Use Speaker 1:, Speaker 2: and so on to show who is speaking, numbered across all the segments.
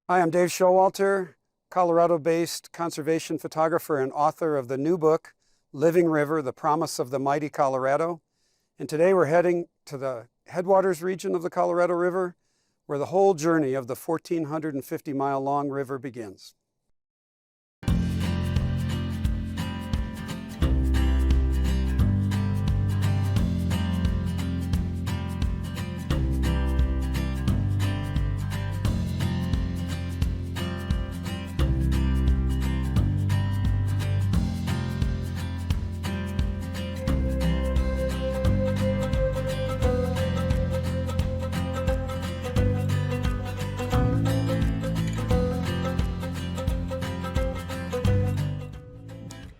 Speaker 1: Hi, I'm Dave Showalter, Colorado-based conservation photographer and author of the new book, Living River, The Promise of the Mighty Colorado. And today we're heading to the headwaters region of the Colorado River, where the whole journey of the 1,450-mile-long river begins.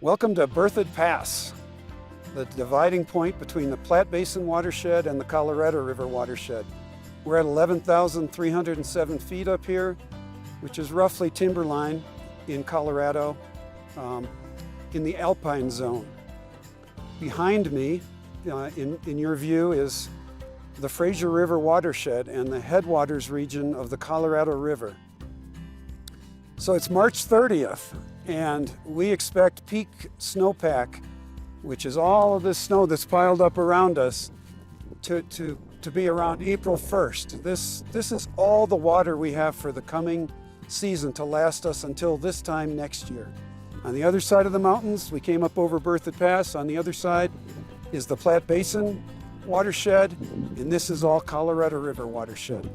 Speaker 1: Welcome to Berthoud Pass, the dividing point between the Platte Basin watershed and the Colorado River watershed. We're at 11,307 feet up here, which is roughly timberline in Colorado, in the alpine zone. Behind me, in your view, is the Fraser River watershed and the headwaters region of the Colorado River. So it's March 30th. And we expect peak snowpack, which is all of this snow that's piled up around us, to be around April 1st. This is all the water we have for the coming season to last us until this time next year. On the other side of the mountains, we came up over Berthoud Pass. On the other side is the Platte Basin watershed, and this is all Colorado River watershed.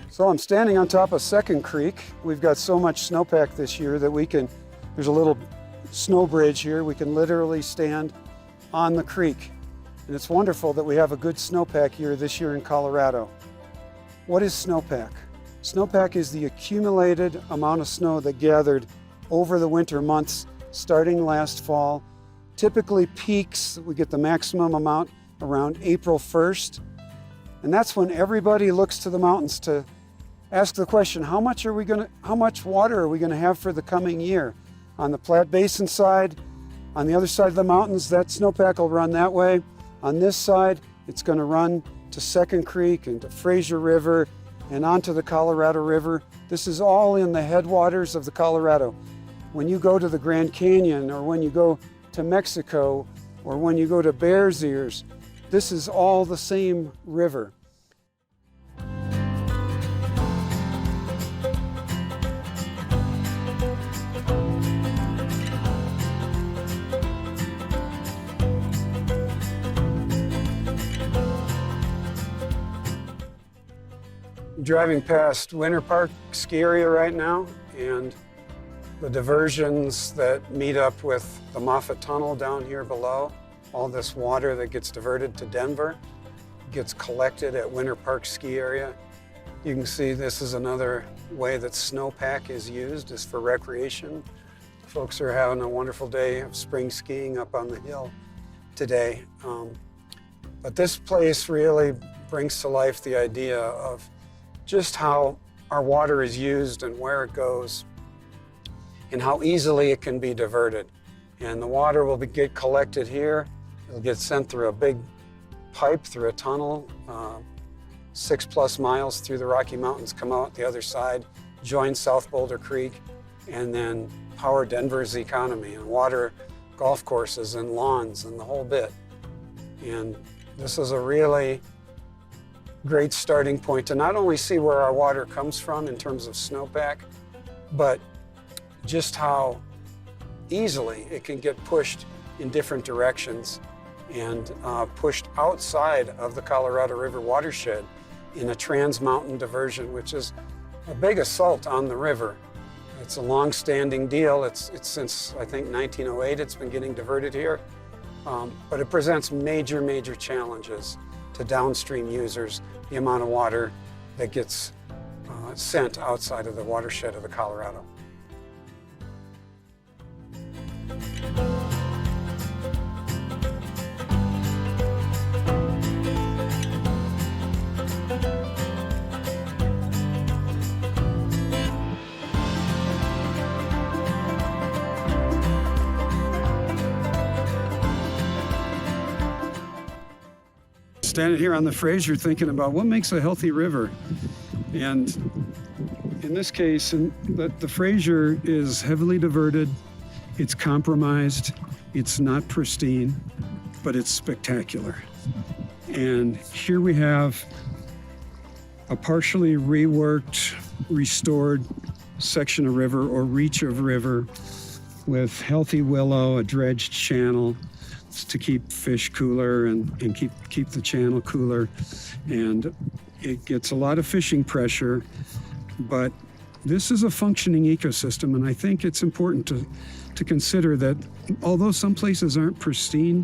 Speaker 1: So I'm standing on top of Second Creek. We've got so much snowpack this year that there's a little snow bridge here. We can literally stand on the creek. And it's wonderful that we have a good snowpack year this year in Colorado. What is snowpack? Snowpack is the accumulated amount of snow that gathered over the winter months starting last fall. Typically peaks, we get the maximum amount around April 1st. And that's when everybody looks to the mountains to ask the question, how much water are we going to have for the coming year? On the Platte Basin side, on the other side of the mountains, that snowpack will run that way. On this side, it's going to run to Second Creek and to Fraser River and onto the Colorado River. This is all in the headwaters of the Colorado. When you go to the Grand Canyon, or when you go to Mexico, or when you go to Bears Ears, this is all the same river. Driving past Winter Park ski area right now, and the diversions that meet up with the Moffett Tunnel down here below. All this water that gets diverted to Denver gets collected at Winter Park ski area. You can see this is another way that snowpack is used, is for recreation. Folks are having a wonderful day of spring skiing up on the hill today. But this place really brings to life the idea of just how our water is used and where it goes and how easily it can be diverted. And the water will get collected here. It'll get sent through a big pipe, through a tunnel, 6+ miles through the Rocky Mountains, come out the other side, join South Boulder Creek, and then power Denver's economy and water golf courses and lawns and the whole bit. And this is a really great starting point to not only see where our water comes from in terms of snowpack, but just how easily it can get pushed in different directions and pushed outside of the Colorado River watershed in a trans-mountain diversion, which is a big assault on the river. It's a long-standing deal. It's since, I think, 1908 it's been getting diverted here. But it presents major challenges to downstream users the amount of water that gets sent outside of the watershed of the Colorado. Standing here on the Fraser thinking about what makes a healthy river. And in this case, the Fraser is heavily diverted, it's compromised, it's not pristine, but it's spectacular. And here we have a partially reworked, restored section of river or reach of river with healthy willow, a dredged channel to keep fish cooler and keep the channel cooler. And it gets a lot of fishing pressure, but this is a functioning ecosystem. And I think it's important to consider that although some places aren't pristine,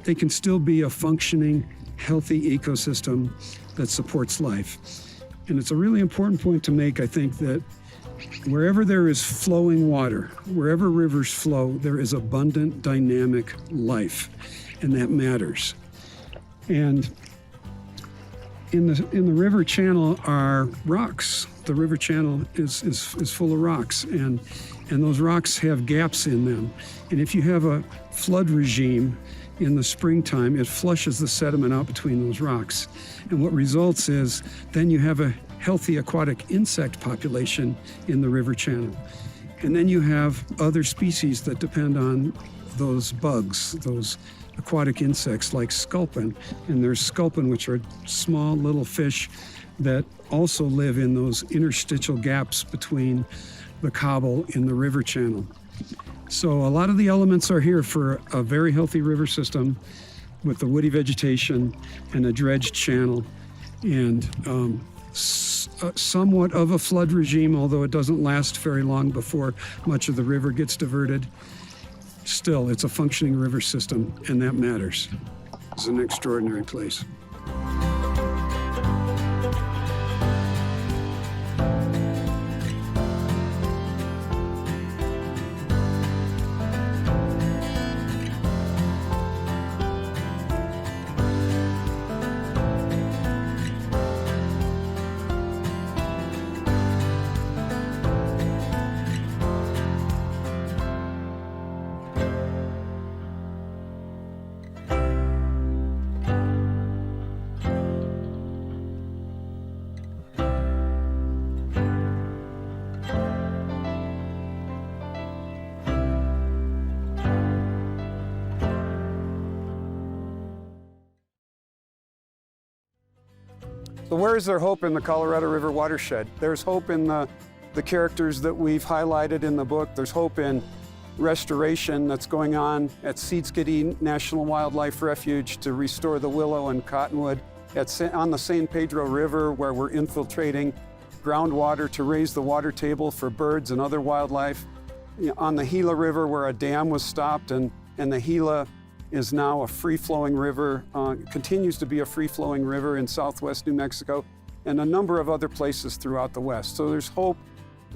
Speaker 1: they can still be a functioning, healthy ecosystem that supports life. And it's a really important point to make, I think, that wherever there is flowing water, wherever rivers flow, there is abundant dynamic life, and that matters. And in the river channel are rocks. The river channel is full of rocks, and those rocks have gaps in them. And if you have a flood regime in the springtime, it flushes the sediment out between those rocks. And what results is then you have a healthy aquatic insect population in the river channel. And then you have other species that depend on those bugs, those aquatic insects like sculpin. And there's sculpin, which are small little fish that also live in those interstitial gaps between the cobble in the river channel. So a lot of the elements are here for a very healthy river system with the woody vegetation and a dredged channel and somewhat of a flood regime, although it doesn't last very long before much of the river gets diverted. Still, it's a functioning river system, and that matters. It's an extraordinary place. So where is there hope in the Colorado River watershed? There's hope in the characters that we've highlighted in the book. There's hope in restoration that's going on at Seedskiddy National Wildlife Refuge to restore the willow and cottonwood. On the San Pedro River, where we're infiltrating groundwater to raise the water table for birds and other wildlife. On the Gila River, where a dam was stopped and the Gila is now a free-flowing river, continues to be a free-flowing river in southwest New Mexico, and a number of other places throughout the West. So there's hope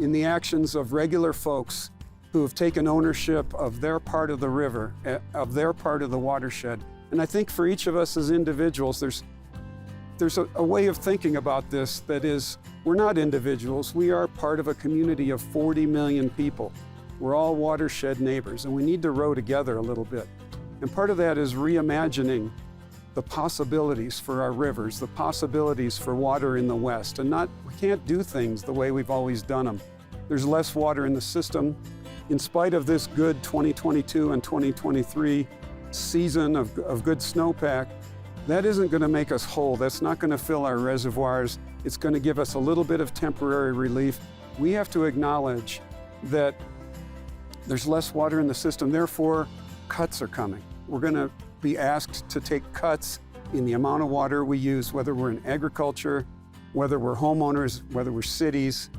Speaker 1: in the actions of regular folks who have taken ownership of their part of the river, of their part of the watershed. And I think for each of us as individuals, there's a way of thinking about this that is, we're not individuals, we are part of a community of 40 million people. We're all watershed neighbors, and we need to row together a little bit. And part of that is reimagining the possibilities for our rivers, the possibilities for water in the West. And we can't do things the way we've always done them. There's less water in the system. In spite of this good 2022 and 2023 season of good snowpack, that isn't going to make us whole. That's not going to fill our reservoirs. It's going to give us a little bit of temporary relief. We have to acknowledge that there's less water in the system, therefore cuts are coming. We're going to be asked to take cuts in the amount of water we use, whether we're in agriculture, whether we're homeowners, whether we're cities.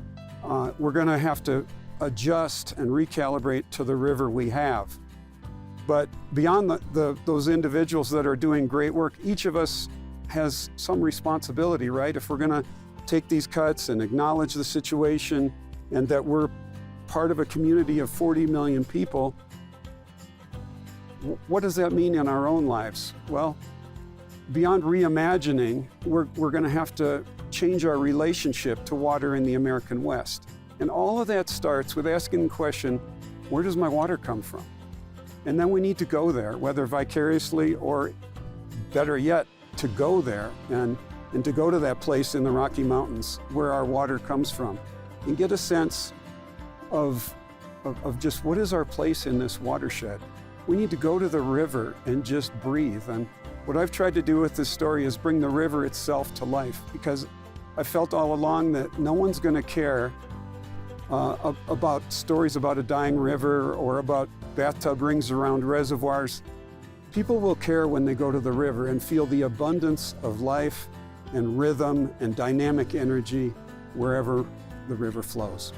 Speaker 1: We're going to have to adjust and recalibrate to the river we have. But beyond those individuals that are doing great work, each of us has some responsibility, right? If we're going to take these cuts and acknowledge the situation and that we're part of a community of 40 million people, what does that mean in our own lives? Well, beyond reimagining, we're going to have to change our relationship to water in the American West. And all of that starts with asking the question, where does my water come from? And then we need to go there, whether vicariously or, better yet, to go there and to go to that place in the Rocky Mountains where our water comes from and get a sense of just what is our place in this watershed. We need to go to the river and just breathe. And what I've tried to do with this story is bring the river itself to life, because I felt all along that no one's going to care about stories about a dying river or about bathtub rings around reservoirs. People will care when they go to the river and feel the abundance of life and rhythm and dynamic energy wherever the river flows.